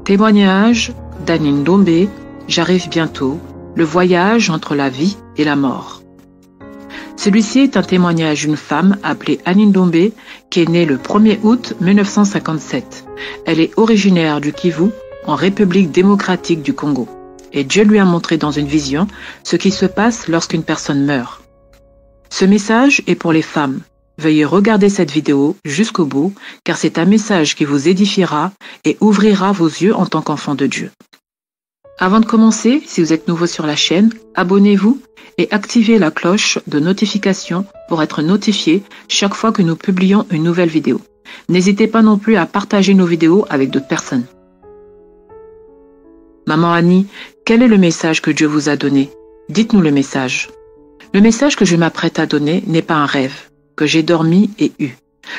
Témoignage d'Annie Ndombe, J'arrive bientôt, le voyage entre la vie et la mort. Celui-ci est un témoignage d'une femme appelée Annie Ndombe qui est née le 1er août 1957. Elle est originaire du Kivu, en République démocratique du Congo. Et Dieu lui a montré dans une vision ce qui se passe lorsqu'une personne meurt. Ce message est pour les femmes. Veuillez regarder cette vidéo jusqu'au bout, car c'est un message qui vous édifiera et ouvrira vos yeux en tant qu'enfant de Dieu. Avant de commencer, si vous êtes nouveau sur la chaîne, abonnez-vous et activez la cloche de notification pour être notifié chaque fois que nous publions une nouvelle vidéo. N'hésitez pas non plus à partager nos vidéos avec d'autres personnes. Maman Annie, quel est le message que Dieu vous a donné? Dites-nous le message. Le message que je m'apprête à donner n'est pas un rêve que j'ai dormi et eu.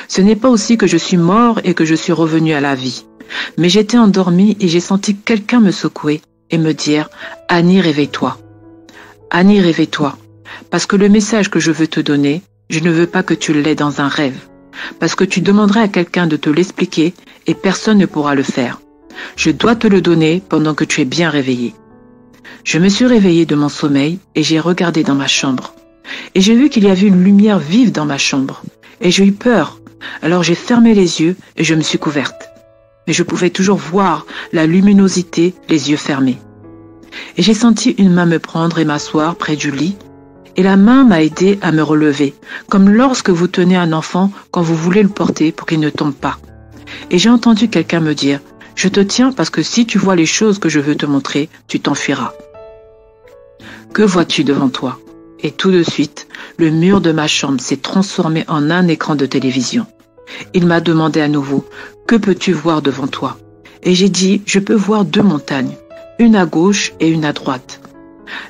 Ce n'est pas aussi que je suis mort et que je suis revenu à la vie. Mais j'étais endormi et j'ai senti quelqu'un me secouer et me dire « Annie, réveille-toi. Annie, réveille-toi. Parce que le message que je veux te donner, je ne veux pas que tu l'aies dans un rêve. Parce que tu demanderais à quelqu'un de te l'expliquer et personne ne pourra le faire. Je dois te le donner pendant que tu es bien réveillé. » Je me suis réveillée de mon sommeil et j'ai regardé dans ma chambre. Et j'ai vu qu'il y avait une lumière vive dans ma chambre. Et j'ai eu peur. Alors j'ai fermé les yeux et je me suis couverte. Mais je pouvais toujours voir la luminosité, les yeux fermés. Et j'ai senti une main me prendre et m'asseoir près du lit. Et la main m'a aidé à me relever, comme lorsque vous tenez un enfant quand vous voulez le porter pour qu'il ne tombe pas. Et j'ai entendu quelqu'un me dire « Je te tiens parce que si tu vois les choses que je veux te montrer, tu t'enfuiras. » Que vois-tu devant toi? Et tout de suite, le mur de ma chambre s'est transformé en un écran de télévision. Il m'a demandé à nouveau « Que peux-tu voir devant toi ?» Et j'ai dit « Je peux voir deux montagnes, une à gauche et une à droite. »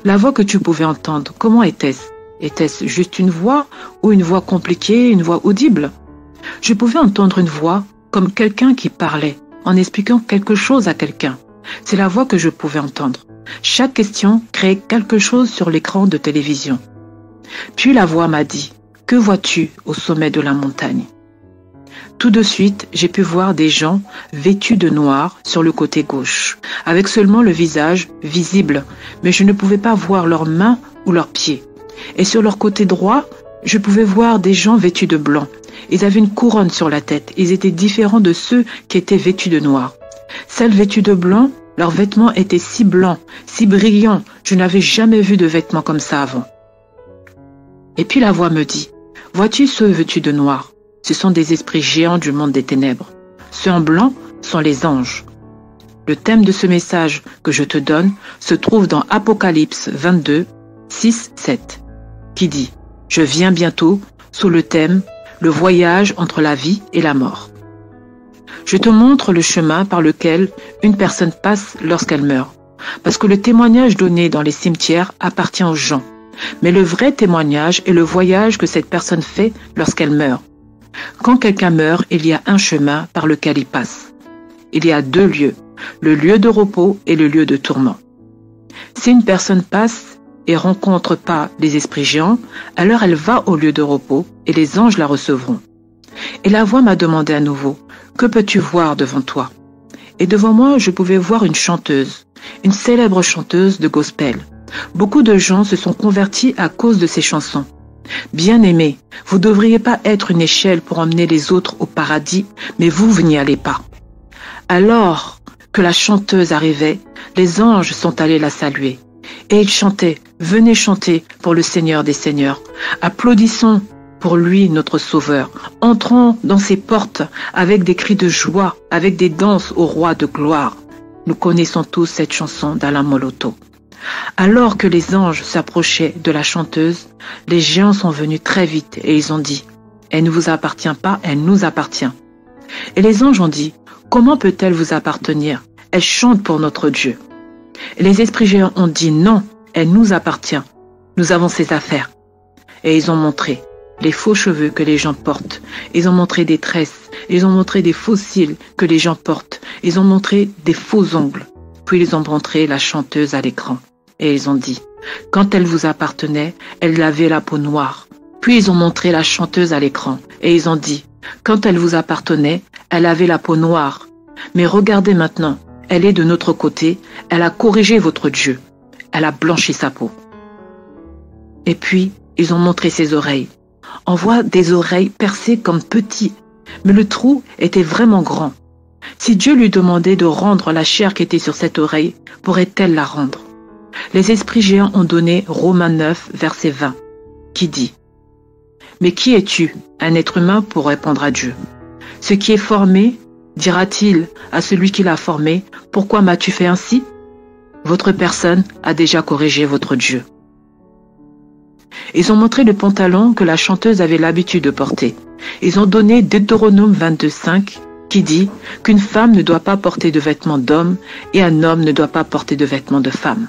La voix que tu pouvais entendre, comment était-ce? Était-ce juste une voix ou une voix compliquée, une voix audible? Je pouvais entendre une voix comme quelqu'un qui parlait, en expliquant quelque chose à quelqu'un. C'est la voix que je pouvais entendre. Chaque question créait quelque chose sur l'écran de télévision. Puis la voix m'a dit « Que vois-tu au sommet de la montagne ?» Tout de suite, j'ai pu voir des gens vêtus de noir sur le côté gauche, avec seulement le visage visible, mais je ne pouvais pas voir leurs mains ou leurs pieds. Et sur leur côté droit, je pouvais voir des gens vêtus de blanc. Ils avaient une couronne sur la tête. Ils étaient différents de ceux qui étaient vêtus de noir. Celles vêtues de blanc, leurs vêtements étaient si blancs, si brillants, je n'avais jamais vu de vêtements comme ça avant. Et puis la voix me dit, « Vois-tu ceux vêtus de noir? Ce sont des esprits géants du monde des ténèbres. Ceux en blanc sont les anges. » Le thème de ce message que je te donne se trouve dans Apocalypse 22, 6, 7, qui dit, « Je viens bientôt » sous le thème « Le voyage entre la vie et la mort ». Je te montre le chemin par lequel une personne passe lorsqu'elle meurt. Parce que le témoignage donné dans les cimetières appartient aux gens. Mais le vrai témoignage est le voyage que cette personne fait lorsqu'elle meurt. Quand quelqu'un meurt, il y a un chemin par lequel il passe. Il y a deux lieux, le lieu de repos et le lieu de tourment. Si une personne passe et rencontre pas les esprits géants, alors elle va au lieu de repos et les anges la recevront. Et la voix m'a demandé à nouveau, « Que peux-tu voir devant toi ?» Et devant moi, je pouvais voir une chanteuse, une célèbre chanteuse de gospel. Beaucoup de gens se sont convertis à cause de ces chansons. Bien-aimés, vous ne devriez pas être une échelle pour emmener les autres au paradis, mais vous n'y allez pas. Alors que la chanteuse arrivait, les anges sont allés la saluer. Et ils chantaient, « Venez chanter pour le Seigneur des Seigneurs. Applaudissons pour lui, notre Sauveur. Entrons dans ses portes avec des cris de joie, avec des danses au roi de gloire. » Nous connaissons tous cette chanson d'Alain Moloto. Alors que les anges s'approchaient de la chanteuse, les géants sont venus très vite et ils ont dit « Elle ne vous appartient pas, elle nous appartient. » Et les anges ont dit « Comment peut-elle vous appartenir? Elle chante pour notre Dieu. » Et les esprits géants ont dit « Non, elle nous appartient. Nous avons ses affaires. » Et ils ont montré les faux cheveux que les gens portent. Ils ont montré des tresses. Ils ont montré des faux cils que les gens portent. Ils ont montré des faux ongles. Puis ils ont montré la chanteuse à l'écran. Et ils ont dit, quand elle vous appartenait, elle avait la peau noire. Puis ils ont montré la chanteuse à l'écran. Et ils ont dit, quand elle vous appartenait, elle avait la peau noire. Mais regardez maintenant, elle est de notre côté, elle a corrigé votre Dieu, elle a blanchi sa peau. Et puis, ils ont montré ses oreilles. On voit des oreilles percées comme petites, mais le trou était vraiment grand. Si Dieu lui demandait de rendre la chair qui était sur cette oreille, pourrait-elle la rendre? Les esprits géants ont donné Romains 9, verset 20, qui dit « Mais qui es-tu, un être humain, pour répondre à Dieu? Ce qui est formé, dira-t-il à celui qui l'a formé, « Pourquoi m'as-tu fait ainsi ?» Votre personne a déjà corrigé votre Dieu. Ils ont montré le pantalon que la chanteuse avait l'habitude de porter. Ils ont donné Deutéronome 22, 5, qui dit qu'une femme ne doit pas porter de vêtements d'homme et un homme ne doit pas porter de vêtements de femme.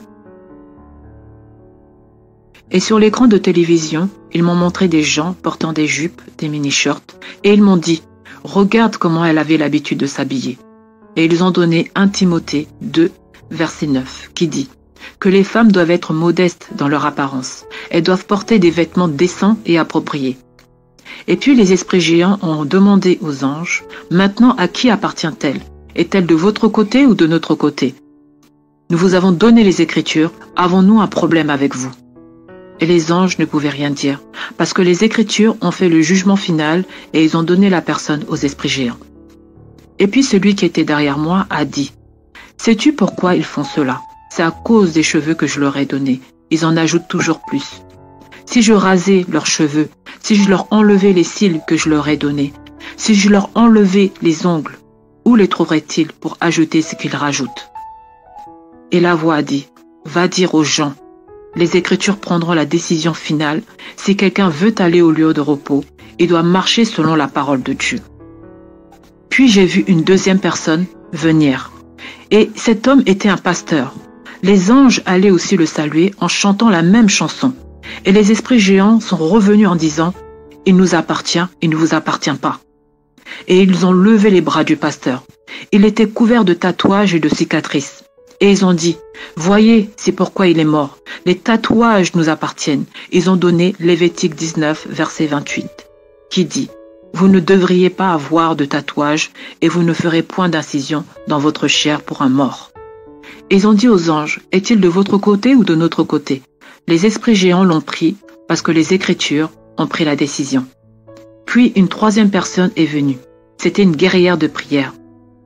Et sur l'écran de télévision, ils m'ont montré des gens portant des jupes, des mini-shorts, et ils m'ont dit « Regarde comment elle avait l'habitude de s'habiller ». Et ils ont donné 1 Timothée 2, verset 9, qui dit que les femmes doivent être modestes dans leur apparence. Elles doivent porter des vêtements décents et appropriés. Et puis les esprits géants ont demandé aux anges, « Maintenant à qui appartient-elle? Est-elle de votre côté ou de notre côté? Nous vous avons donné les Écritures, avons-nous un problème avec vous ?» Et les anges ne pouvaient rien dire, parce que les Écritures ont fait le jugement final et ils ont donné la personne aux esprits géants. Et puis celui qui était derrière moi a dit, « Sais-tu pourquoi ils font cela? C'est à cause des cheveux que je leur ai donnés. Ils en ajoutent toujours plus. Si je rasais leurs cheveux, si je leur enlevais les cils que je leur ai donnés, si je leur enlevais les ongles, où les trouveraient-ils pour ajouter ce qu'ils rajoutent? » Et la voix a dit, « Va dire aux gens, les Écritures prendront la décision finale. Si quelqu'un veut aller au lieu de repos, il doit marcher selon la parole de Dieu. » Puis j'ai vu une deuxième personne venir. Et cet homme était un pasteur. Les anges allaient aussi le saluer en chantant la même chanson. Et les esprits géants sont revenus en disant « Il nous appartient, il ne vous appartient pas. » Et ils ont levé les bras du pasteur. Il était couvert de tatouages et de cicatrices. Et ils ont dit « Voyez, c'est pourquoi il est mort. Les tatouages nous appartiennent. » Ils ont donné Lévitique 19, verset 28, qui dit « Vous ne devriez pas avoir de tatouages et vous ne ferez point d'incision dans votre chair pour un mort. » Ils ont dit aux anges, « Est-il de votre côté ou de notre côté ?» Les esprits géants l'ont pris parce que les Écritures ont pris la décision. Puis une troisième personne est venue. C'était une guerrière de prière.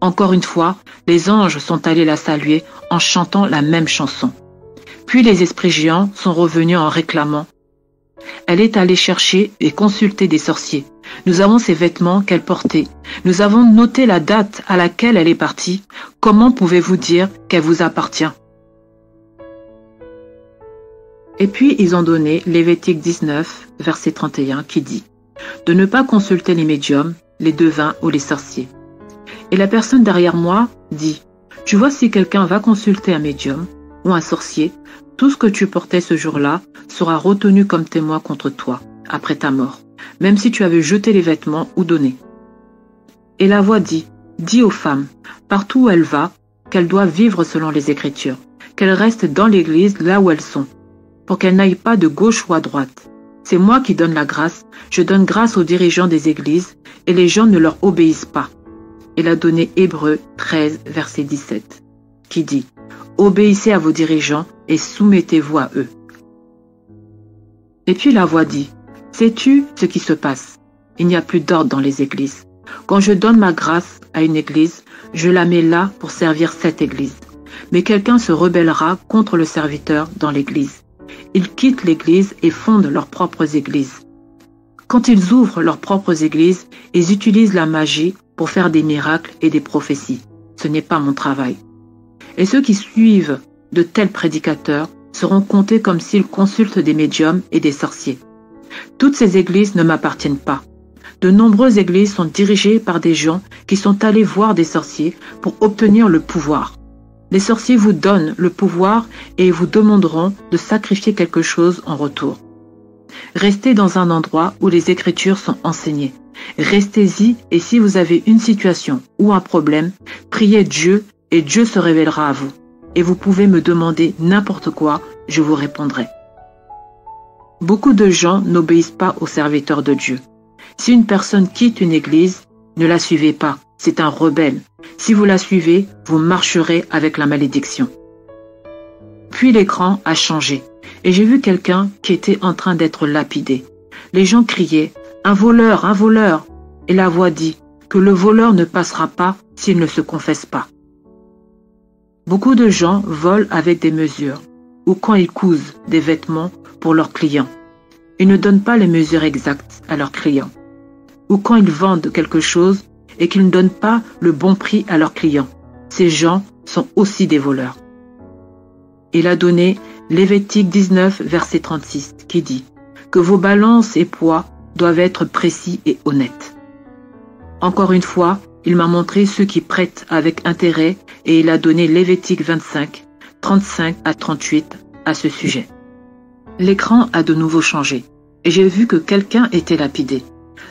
Encore une fois, les anges sont allés la saluer en chantant la même chanson. Puis les esprits géants sont revenus en réclamant. Elle est allée chercher et consulter des sorciers. Nous avons ses vêtements qu'elle portait. Nous avons noté la date à laquelle elle est partie. Comment pouvez-vous dire qu'elle vous appartient? Et puis ils ont donné Lévitique 19, verset 31, qui dit de ne pas consulter les médiums, les devins ou les sorciers. Et la personne derrière moi dit, tu vois, si quelqu'un va consulter un médium ou un sorcier, tout ce que tu portais ce jour-là sera retenu comme témoin contre toi, après ta mort, même si tu avais jeté les vêtements ou donné. Et la voix dit, dis aux femmes, partout où elle va, qu'elles doivent vivre selon les Écritures, qu'elles restent dans l'église là où elles sont, pour qu'elles n'aillent pas de gauche ou à droite. C'est moi qui donne la grâce, je donne grâce aux dirigeants des églises, et les gens ne leur obéissent pas. Il a donné Hébreux 13, verset 17, qui dit « Obéissez à vos dirigeants et soumettez-vous à eux. » Et puis la voix dit « Sais-tu ce qui se passe? Il n'y a plus d'ordre dans les églises. Quand je donne ma grâce à une église, je la mets là pour servir cette église. Mais quelqu'un se rebellera contre le serviteur dans l'église. Ils quittent l'église et fondent leurs propres églises. Quand ils ouvrent leurs propres églises, ils utilisent la magie pour faire des miracles et des prophéties. Ce n'est pas mon travail. Et ceux qui suivent de tels prédicateurs seront comptés comme s'ils consultent des médiums et des sorciers. Toutes ces églises ne m'appartiennent pas. De nombreuses églises sont dirigées par des gens qui sont allés voir des sorciers pour obtenir le pouvoir. Les sorciers vous donnent le pouvoir et vous demanderont de sacrifier quelque chose en retour. Restez dans un endroit où les Écritures sont enseignées. Restez-y et si vous avez une situation ou un problème, priez Dieu et Dieu se révélera à vous. Et vous pouvez me demander n'importe quoi, je vous répondrai. Beaucoup de gens n'obéissent pas aux serviteurs de Dieu. Si une personne quitte une église, ne la suivez pas, c'est un rebelle. Si vous la suivez, vous marcherez avec la malédiction. Puis l'écran a changé et j'ai vu quelqu'un qui était en train d'être lapidé. Les gens criaient « Un voleur, un voleur !» et la voix dit que le voleur ne passera pas s'il ne se confesse pas. Beaucoup de gens volent avec des mesures ou quand ils cousent des vêtements pour leurs clients. Ils ne donnent pas les mesures exactes à leurs clients. Ou quand ils vendent quelque chose et qu'ils ne donnent pas le bon prix à leurs clients. Ces gens sont aussi des voleurs. Il a donné Lévitique 19, verset 36, qui dit que vos balances et poids doivent être précis et honnêtes. Encore une fois, il m'a montré ceux qui prêtent avec intérêt et il a donné Lévitique 25, 35 à 38 à ce sujet. L'écran a de nouveau changé et j'ai vu que quelqu'un était lapidé.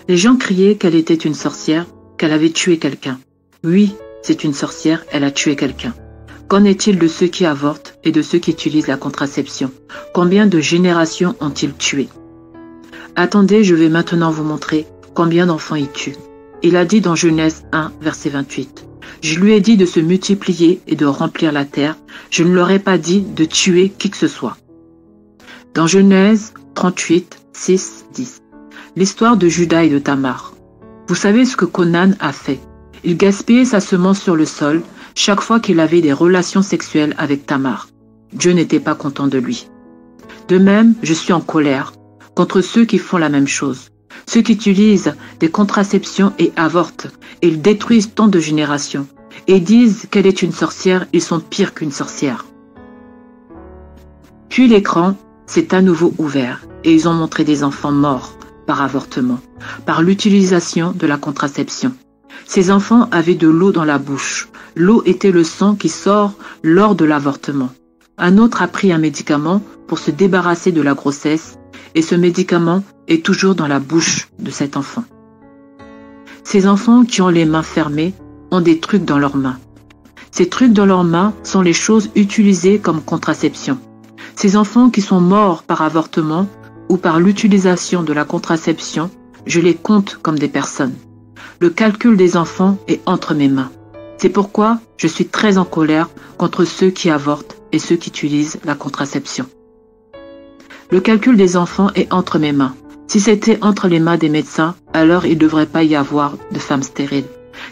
Les gens criaient qu'elle était une sorcière, qu'elle avait tué quelqu'un. Oui, c'est une sorcière, elle a tué quelqu'un. Qu'en est-il de ceux qui avortent et de ceux qui utilisent la contraception? Combien de générations ont-ils tué? Attendez, je vais maintenant vous montrer combien d'enfants il tue. Il a dit dans Genèse 1, verset 28. Je lui ai dit de se multiplier et de remplir la terre. Je ne leur ai pas dit de tuer qui que ce soit. Dans Genèse 38, 6, 10. L'histoire de Judas et de Tamar. Vous savez ce que Conan a fait. Il gaspillait sa semence sur le sol chaque fois qu'il avait des relations sexuelles avec Tamar. Dieu n'était pas content de lui. De même, je suis en colère contre ceux qui font la même chose. Ceux qui utilisent des contraceptions et avortent, et ils détruisent tant de générations, et disent qu'elle est une sorcière, ils sont pires qu'une sorcière. Puis l'écran s'est à nouveau ouvert, et ils ont montré des enfants morts par avortement, par l'utilisation de la contraception. Ces enfants avaient de l'eau dans la bouche. L'eau était le sang qui sort lors de l'avortement. Un autre a pris un médicament pour se débarrasser de la grossesse, et ce médicament est toujours dans la bouche de cet enfant. Ces enfants qui ont les mains fermées ont des trucs dans leurs mains. Ces trucs dans leurs mains sont les choses utilisées comme contraception. Ces enfants qui sont morts par avortement ou par l'utilisation de la contraception, je les compte comme des personnes. Le calcul des enfants est entre mes mains. C'est pourquoi je suis très en colère contre ceux qui avortent et ceux qui utilisent la contraception. Le calcul des enfants est entre mes mains. Si c'était entre les mains des médecins, alors il ne devrait pas y avoir de femmes stériles.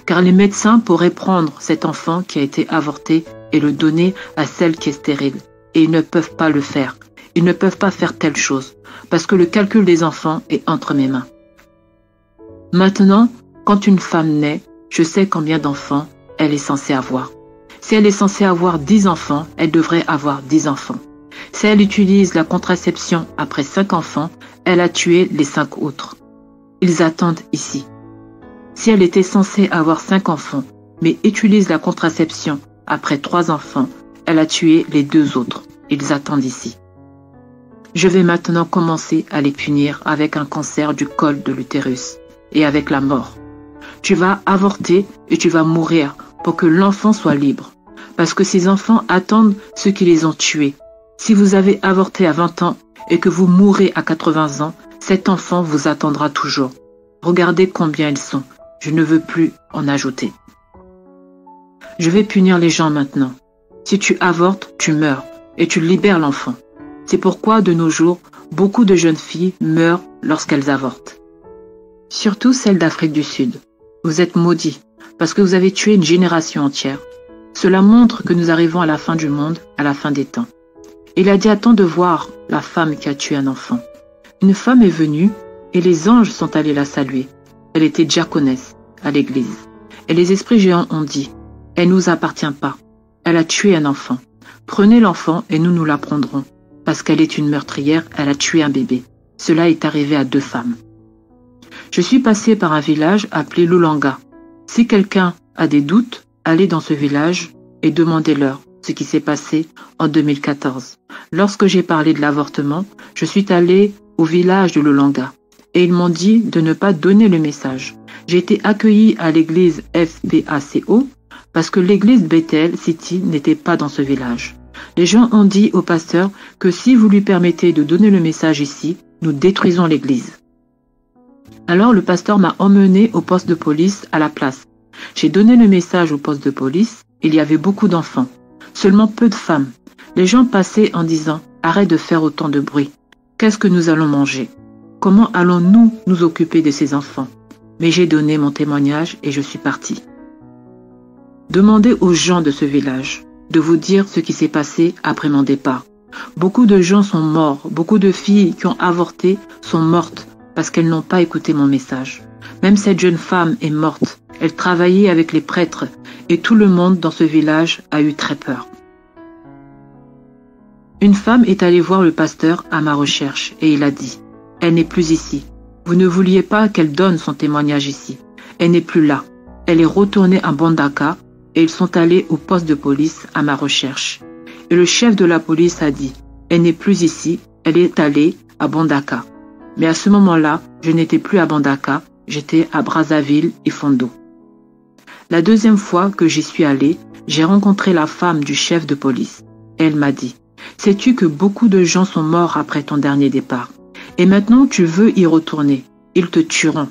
Car les médecins pourraient prendre cet enfant qui a été avorté et le donner à celle qui est stérile. Et ils ne peuvent pas le faire. Ils ne peuvent pas faire telle chose, parce que le calcul des enfants est entre mes mains. Maintenant, quand une femme naît, je sais combien d'enfants elle est censée avoir. Si elle est censée avoir 10 enfants, elle devrait avoir 10 enfants. Si elle utilise la contraception après 5 enfants, elle a tué les 5 autres. Ils attendent ici. Si elle était censée avoir 5 enfants, mais utilise la contraception après 3 enfants, elle a tué les 2 autres. Ils attendent ici. Je vais maintenant commencer à les punir avec un cancer du col de l'utérus et avec la mort. Tu vas avorter et tu vas mourir pour que l'enfant soit libre. Parce que ces enfants attendent ceux qui les ont tués. Si vous avez avorté à 20 ans et que vous mourrez à 80 ans, cet enfant vous attendra toujours. Regardez combien ils sont. Je ne veux plus en ajouter. Je vais punir les gens maintenant. Si tu avortes, tu meurs et tu libères l'enfant. C'est pourquoi de nos jours, beaucoup de jeunes filles meurent lorsqu'elles avortent. Surtout celles d'Afrique du Sud. Vous êtes maudits parce que vous avez tué une génération entière. Cela montre que nous arrivons à la fin du monde, à la fin des temps. Il a dit attends de voir la femme qui a tué un enfant. Une femme est venue et les anges sont allés la saluer. Elle était diaconesse à l'église. Et les esprits géants ont dit, elle ne nous appartient pas. Elle a tué un enfant. Prenez l'enfant et nous la prendrons. Parce qu'elle est une meurtrière, elle a tué un bébé. Cela est arrivé à 2 femmes. Je suis passé par un village appelé Lulanga. Si quelqu'un a des doutes, allez dans ce village et demandez-leur ce qui s'est passé en 2014. Lorsque j'ai parlé de l'avortement, je suis allé au village de Lulanga et ils m'ont dit de ne pas donner le message. J'ai été accueilli à l'église FPACO parce que l'église Bethel City n'était pas dans ce village. Les gens ont dit au pasteur que si vous lui permettez de donner le message ici, nous détruisons l'église. Alors le pasteur m'a emmené au poste de police à la place. J'ai donné le message au poste de police. Il y avait beaucoup d'enfants, seulement peu de femmes. Les gens passaient en disant « Arrête de faire autant de bruit. Qu'est-ce que nous allons manger? Comment allons-nous nous occuper de ces enfants ?» Mais j'ai donné mon témoignage et je suis partie. Demandez aux gens de ce village de vous dire ce qui s'est passé après mon départ. Beaucoup de gens sont morts, beaucoup de filles qui ont avorté sont mortes parce qu'elles n'ont pas écouté mon message. Même cette jeune femme est morte. Elle travaillait avec les prêtres et tout le monde dans ce village a eu très peur. Une femme est allée voir le pasteur à ma recherche et il a dit « Elle n'est plus ici. Vous ne vouliez pas qu'elle donne son témoignage ici. Elle n'est plus là. Elle est retournée à Mbandaka et ils sont allés au poste de police à ma recherche. Et le chef de la police a dit « Elle n'est plus ici. Elle est allée à Mbandaka. » Mais à ce moment-là, je n'étais plus à Mbandaka. J'étais à Brazzaville et Fondo. La deuxième fois que j'y suis allée, j'ai rencontré la femme du chef de police. Elle m'a dit « Sais-tu que beaucoup de gens sont morts après ton dernier départ? Et maintenant tu veux y retourner. Ils te tueront. »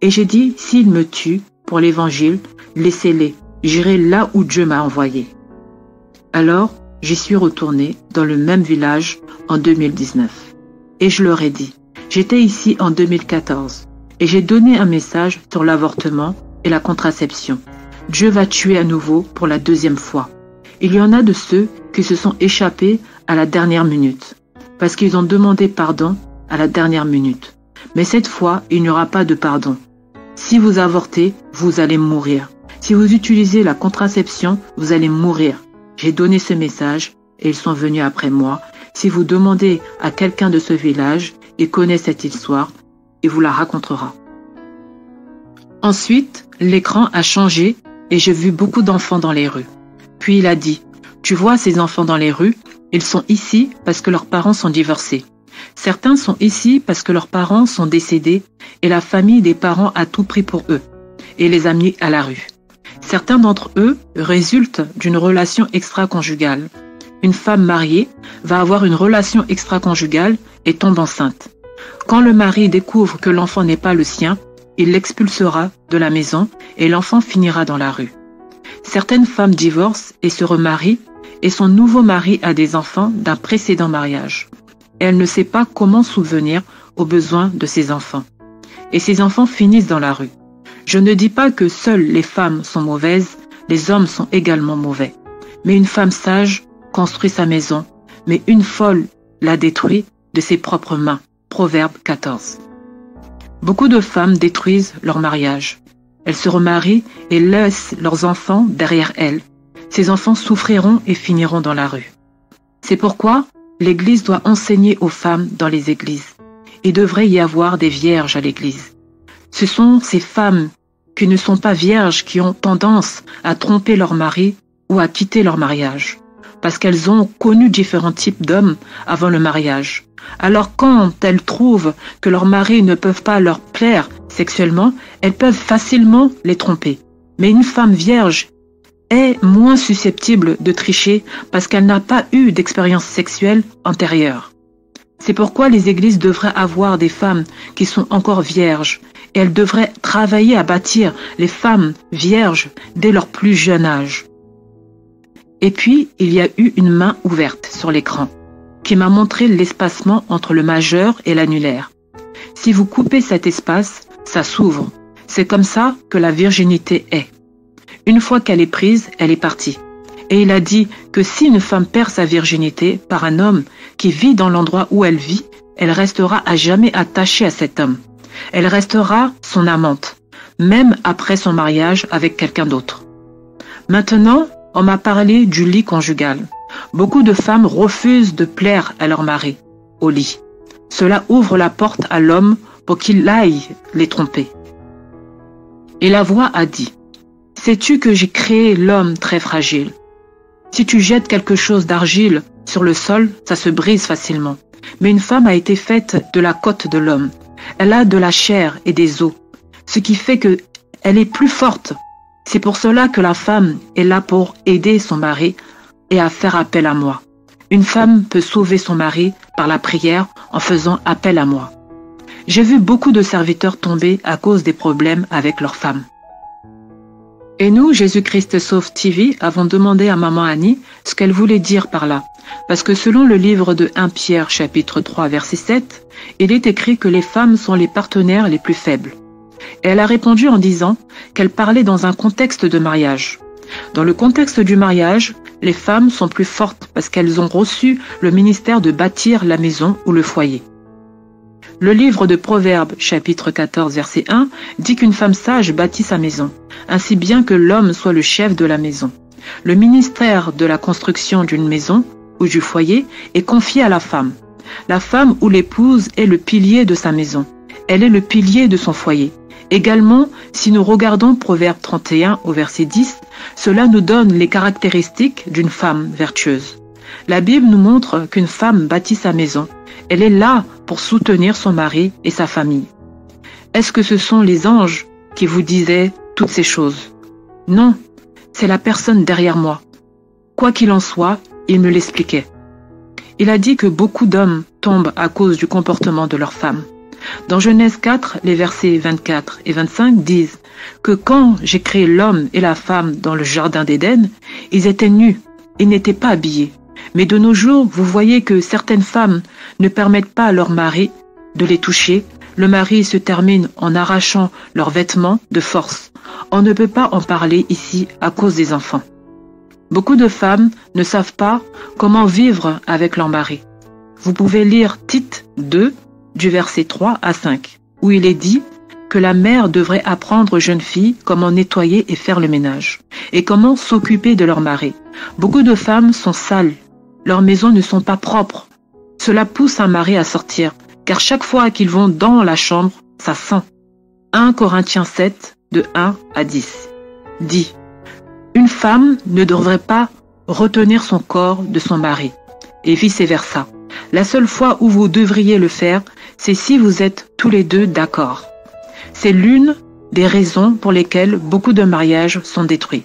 Et j'ai dit « S'ils me tuent pour l'évangile, laissez-les. J'irai là où Dieu m'a envoyé. » Alors, j'y suis retournée dans le même village en 2019. Et je leur ai dit « J'étais ici en 2014 et j'ai donné un message sur l'avortement et la contraception. Dieu va tuer à nouveau pour la deuxième fois. Il y en a de ceux qui se sont échappés à la dernière minute, parce qu'ils ont demandé pardon à la dernière minute. Mais cette fois, il n'y aura pas de pardon. Si vous avortez, vous allez mourir. Si vous utilisez la contraception, vous allez mourir. J'ai donné ce message et ils sont venus après moi. Si vous demandez à quelqu'un de ce village, il connaît cette histoire et vous la racontera. Ensuite, l'écran a changé et j'ai vu beaucoup d'enfants dans les rues. Puis il a dit « Tu vois ces enfants dans les rues, ils sont ici parce que leurs parents sont divorcés. Certains sont ici parce que leurs parents sont décédés et la famille des parents a tout pris pour eux et les a mis à la rue. Certains d'entre eux résultent d'une relation extra-conjugale. Une femme mariée va avoir une relation extra-conjugale et tombe enceinte. Quand le mari découvre que l'enfant n'est pas le sien, il l'expulsera de la maison et l'enfant finira dans la rue. Certaines femmes divorcent et se remarient et son nouveau mari a des enfants d'un précédent mariage. Elle ne sait pas comment subvenir aux besoins de ses enfants. Et ses enfants finissent dans la rue. Je ne dis pas que seules les femmes sont mauvaises, les hommes sont également mauvais. Mais une femme sage construit sa maison, mais une folle la détruit de ses propres mains. Proverbe 14. Beaucoup de femmes détruisent leur mariage. Elles se remarient et laissent leurs enfants derrière elles. Ces enfants souffriront et finiront dans la rue. C'est pourquoi l'Église doit enseigner aux femmes dans les églises. Il devrait y avoir des vierges à l'Église. Ce sont ces femmes qui ne sont pas vierges qui ont tendance à tromper leur mari ou à quitter leur mariage, parce qu'elles ont connu différents types d'hommes avant le mariage. Alors quand elles trouvent que leurs maris ne peuvent pas leur plaire sexuellement, elles peuvent facilement les tromper. Mais une femme vierge est moins susceptible de tricher parce qu'elle n'a pas eu d'expérience sexuelle antérieure. C'est pourquoi les églises devraient avoir des femmes qui sont encore vierges et elles devraient travailler à bâtir les femmes vierges dès leur plus jeune âge. Et puis, il y a eu une main ouverte sur l'écran qui m'a montré l'espacement entre le majeur et l'annulaire. Si vous coupez cet espace, ça s'ouvre. C'est comme ça que la virginité est. Une fois qu'elle est prise, elle est partie. Et il a dit que si une femme perd sa virginité par un homme qui vit dans l'endroit où elle vit, elle restera à jamais attachée à cet homme. Elle restera son amante, même après son mariage avec quelqu'un d'autre. Maintenant, on m'a parlé du lit conjugal. Beaucoup de femmes refusent de plaire à leur mari au lit. Cela ouvre la porte à l'homme pour qu'il aille les tromper. Et la voix a dit « Sais-tu que j'ai créé l'homme très fragile? Si tu jettes quelque chose d'argile sur le sol, ça se brise facilement. Mais une femme a été faite de la côte de l'homme. Elle a de la chair et des os, ce qui fait qu'elle est plus forte. C'est pour cela que la femme est là pour aider son mari et à faire appel à moi. Une femme peut sauver son mari par la prière en faisant appel à moi. J'ai vu beaucoup de serviteurs tomber à cause des problèmes avec leurs femmes. Et nous, Jésus-Christ Sauve TV, avons demandé à maman Annie ce qu'elle voulait dire par là. Parce que selon le livre de 1 Pierre chapitre 3 verset 7, il est écrit que les femmes sont les partenaires les plus faibles. Et elle a répondu en disant qu'elle parlait dans un contexte de mariage. Dans le contexte du mariage, les femmes sont plus fortes parce qu'elles ont reçu le ministère de bâtir la maison ou le foyer. Le livre de Proverbes, chapitre 14, verset 1, dit qu'une femme sage bâtit sa maison, ainsi bien que l'homme soit le chef de la maison. Le ministère de la construction d'une maison ou du foyer est confié à la femme. La femme ou l'épouse est le pilier de sa maison. Elle est le pilier de son foyer. Également, si nous regardons Proverbe 31 au verset 10, cela nous donne les caractéristiques d'une femme vertueuse. La Bible nous montre qu'une femme bâtit sa maison. Elle est là pour soutenir son mari et sa famille. Est-ce que ce sont les anges qui vous disaient toutes ces choses? Non, c'est la personne derrière moi. Quoi qu'il en soit, il me l'expliquait. Il a dit que beaucoup d'hommes tombent à cause du comportement de leur femme. Dans Genèse 4, les versets 24 et 25 disent que quand j'ai créé l'homme et la femme dans le jardin d'Éden, ils étaient nus et n'étaient pas habillés. Mais de nos jours, vous voyez que certaines femmes ne permettent pas à leur mari de les toucher. Le mari se termine en arrachant leurs vêtements de force. On ne peut pas en parler ici à cause des enfants. Beaucoup de femmes ne savent pas comment vivre avec leur mari. Vous pouvez lire Tite 2, du verset 3 à 5, où il est dit que la mère devrait apprendre aux jeunes filles comment nettoyer et faire le ménage, et comment s'occuper de leur mari. Beaucoup de femmes sont sales. Leurs maisons ne sont pas propres. Cela pousse un mari à sortir, car chaque fois qu'ils vont dans la chambre, ça sent. 1 Corinthiens 7, de 1 à 10, dit « Une femme ne devrait pas retenir son corps de son mari, et vice-versa. La seule fois où vous devriez le faire, c'est si vous êtes tous les deux d'accord. C'est l'une des raisons pour lesquelles beaucoup de mariages sont détruits.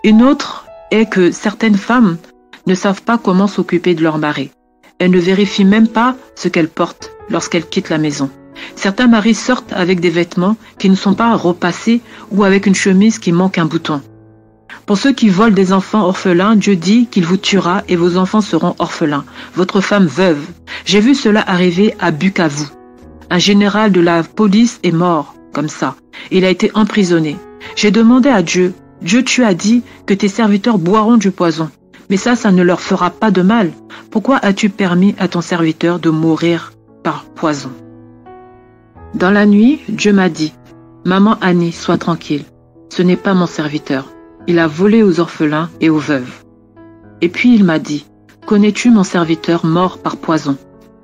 Une autre est que certaines femmes ne savent pas comment s'occuper de leur mari. Elles ne vérifient même pas ce qu'elles portent lorsqu'elles quittent la maison. Certains maris sortent avec des vêtements qui ne sont pas repassés ou avec une chemise qui manque un bouton. Pour ceux qui volent des enfants orphelins, Dieu dit qu'il vous tuera et vos enfants seront orphelins, votre femme veuve. J'ai vu cela arriver à Bukavu. Un général de la police est mort comme ça. Il a été emprisonné. J'ai demandé à Dieu, Dieu, tu as dit que tes serviteurs boiront du poison. Mais ça ne leur fera pas de mal. Pourquoi as-tu permis à ton serviteur de mourir par poison? Dans la nuit, Dieu m'a dit, Maman Annie, sois tranquille. Ce n'est pas mon serviteur. Il a volé aux orphelins et aux veuves. Et puis il m'a dit, connais-tu mon serviteur mort par poison,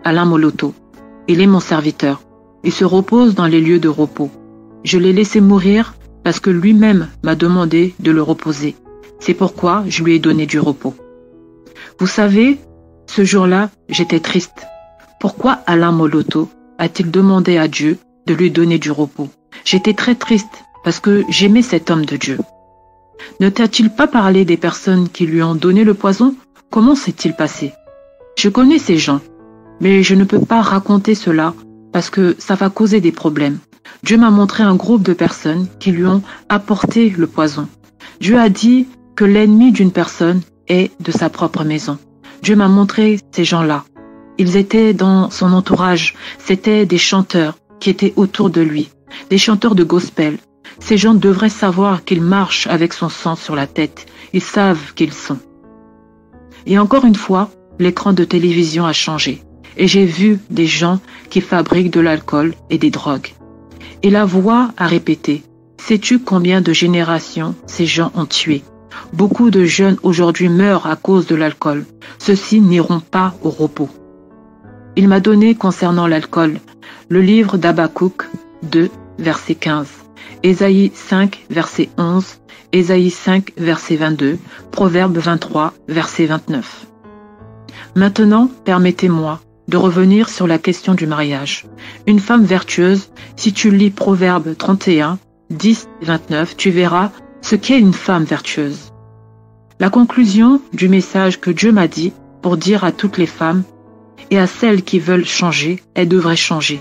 Alain Moloto? Il est mon serviteur. Il se repose dans les lieux de repos. Je l'ai laissé mourir parce que lui-même m'a demandé de le reposer. C'est pourquoi je lui ai donné du repos. Vous savez, ce jour-là, j'étais triste. Pourquoi Alain Moloto a-t-il demandé à Dieu de lui donner du repos? J'étais très triste parce que j'aimais cet homme de Dieu. Ne t'a-t-il pas parlé des personnes qui lui ont donné le poison? Comment s'est-il passé? Je connais ces gens, mais je ne peux pas raconter cela parce que ça va causer des problèmes. Dieu m'a montré un groupe de personnes qui lui ont apporté le poison. Dieu a dit que l'ennemi d'une personne est de sa propre maison. Dieu m'a montré ces gens-là. Ils étaient dans son entourage. C'étaient des chanteurs qui étaient autour de lui, des chanteurs de gospel. Ces gens devraient savoir qu'ils marchent avec son sang sur la tête. Ils savent qui ils sont. Et encore une fois, l'écran de télévision a changé. Et j'ai vu des gens qui fabriquent de l'alcool et des drogues. Et la voix a répété, sais-tu combien de générations ces gens ont tué? Beaucoup de jeunes aujourd'hui meurent à cause de l'alcool. Ceux-ci n'iront pas au repos. Il m'a donné concernant l'alcool le livre d'Habakkuk 2, verset 15, Ésaïe 5, verset 11, Ésaïe 5, verset 22, Proverbe 23, verset 29. Maintenant, permettez-moi de revenir sur la question du mariage. Une femme vertueuse, si tu lis Proverbe 31, 10 et 29, tu verras ce qu'est une femme vertueuse. La conclusion du message que Dieu m'a dit pour dire à toutes les femmes et à celles qui veulent changer, elles devraient changer.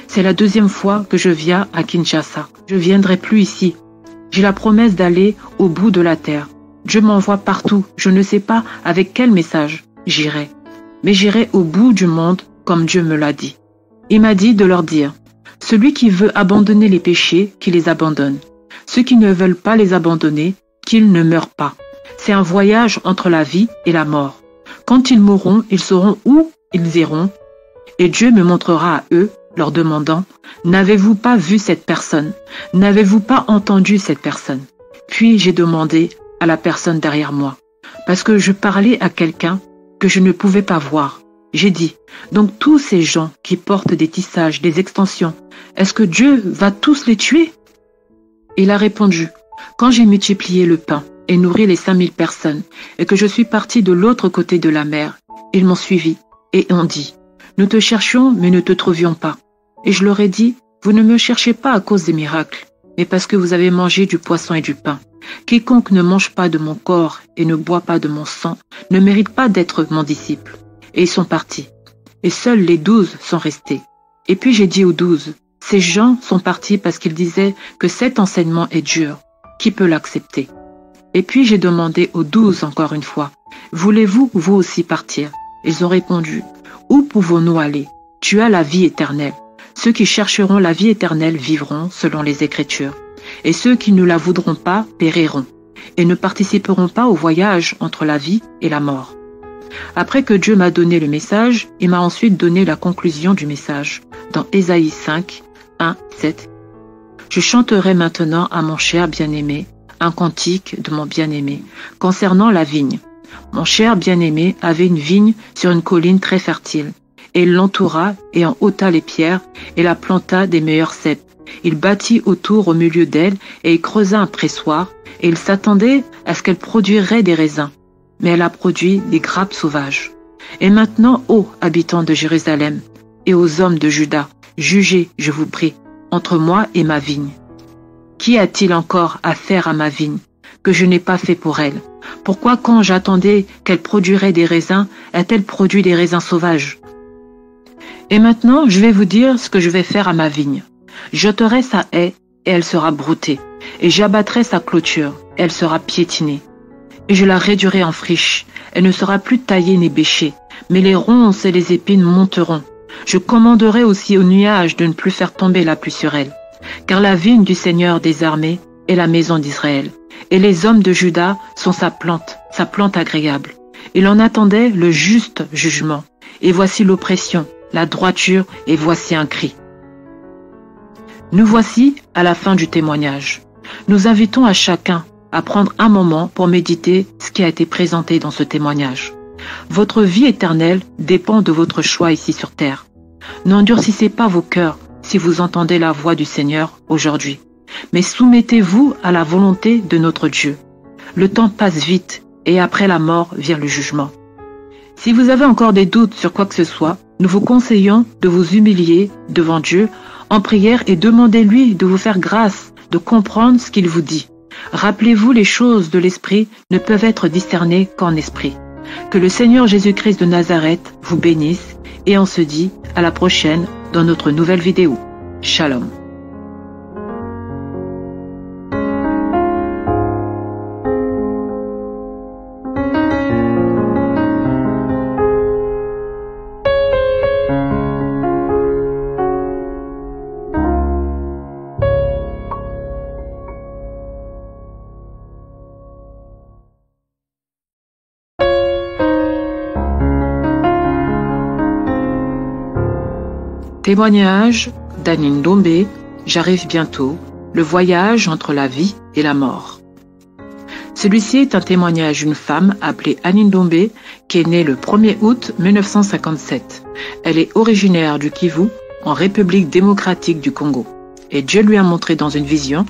C'est la deuxième fois que je viens à Kinshasa. Je viendrai plus ici. J'ai la promesse d'aller au bout de la terre. Dieu m'envoie partout. Je ne sais pas avec quel message j'irai. Mais j'irai au bout du monde comme Dieu me l'a dit. Il m'a dit de leur dire, celui qui veut abandonner les péchés, qu'il les abandonne. Ceux qui ne veulent pas les abandonner, qu'ils ne meurent pas. C'est un voyage entre la vie et la mort. Quand ils mourront, ils sauront où ils iront. Et Dieu me montrera à eux, leur demandant, n'avez-vous pas vu cette personne? N'avez-vous pas entendu cette personne? Puis j'ai demandé à la personne derrière moi, parce que je parlais à quelqu'un que je ne pouvais pas voir. J'ai dit, donc tous ces gens qui portent des tissages, des extensions, est-ce que Dieu va tous les tuer? Il a répondu, quand j'ai multiplié le pain et nourri les 5000 personnes, et que je suis parti de l'autre côté de la mer, ils m'ont suivi et ont dit, nous te cherchions mais ne te trouvions pas. Et je leur ai dit, vous ne me cherchez pas à cause des miracles, mais parce que vous avez mangé du poisson et du pain. Quiconque ne mange pas de mon corps et ne boit pas de mon sang ne mérite pas d'être mon disciple. Et ils sont partis. Et seuls les 12 sont restés. Et puis j'ai dit aux 12, ces gens sont partis parce qu'ils disaient que cet enseignement est dur. Qui peut l'accepter? Et puis j'ai demandé aux 12 encore une fois, voulez-vous vous aussi partir? Ils ont répondu, où pouvons-nous aller? Tu as la vie éternelle. Ceux qui chercheront la vie éternelle vivront selon les Écritures. Et ceux qui ne la voudront pas périront et ne participeront pas au voyage entre la vie et la mort. Après que Dieu m'a donné le message, il m'a ensuite donné la conclusion du message dans Ésaïe 5, 1, 7. Je chanterai maintenant à mon cher bien-aimé un cantique de mon bien-aimé concernant la vigne. Mon cher bien-aimé avait une vigne sur une colline très fertile. Et il l'entoura et en ôta les pierres et la planta des meilleurs cèpes. Il bâtit autour au milieu d'elle et il creusa un pressoir et il s'attendait à ce qu'elle produirait des raisins. Mais elle a produit des grappes sauvages. Et maintenant, ô habitants de Jérusalem et aux hommes de Juda, jugez, je vous prie, entre moi et ma vigne. Qui a-t-il encore à faire à ma vigne que je n'ai pas fait pour elle? Pourquoi quand j'attendais qu'elle produirait des raisins, a-t-elle produit des raisins sauvages? Et maintenant, je vais vous dire ce que je vais faire à ma vigne. J'ôterai sa haie et elle sera broutée, et j'abattrai sa clôture et elle sera piétinée. Et je la réduirai en friche, elle ne sera plus taillée ni bêchée, mais les ronces et les épines monteront. Je commanderai aussi aux nuages de ne plus faire tomber la pluie sur elle, car la vigne du Seigneur des armées est la maison d'Israël, et les hommes de Juda sont sa plante agréable. Il en attendait le juste jugement, et voici l'oppression, la droiture, et voici un cri. Nous voici à la fin du témoignage. Nous invitons à chacun à prendre un moment pour méditer ce qui a été présenté dans ce témoignage. Votre vie éternelle dépend de votre choix ici sur terre. N'endurcissez pas vos cœurs si vous entendez la voix du Seigneur aujourd'hui, mais soumettez-vous à la volonté de notre Dieu. Le temps passe vite et après la mort vient le jugement. Si vous avez encore des doutes sur quoi que ce soit, nous vous conseillons de vous humilier devant Dieu en prière et demandez-lui de vous faire grâce de comprendre ce qu'il vous dit. Rappelez-vous, les choses de l'esprit ne peuvent être discernées qu'en esprit. Que le Seigneur Jésus-Christ de Nazareth vous bénisse et on se dit à la prochaine dans notre nouvelle vidéo. Shalom. Témoignage d'Anine Ndombé, j'arrive bientôt, le voyage entre la vie et la mort. Celui-ci est un témoignage d'une femme appelée Anine Ndombé qui est née le 1er août 1957. Elle est originaire du Kivu, en République démocratique du Congo. Et Dieu lui a montré dans une vision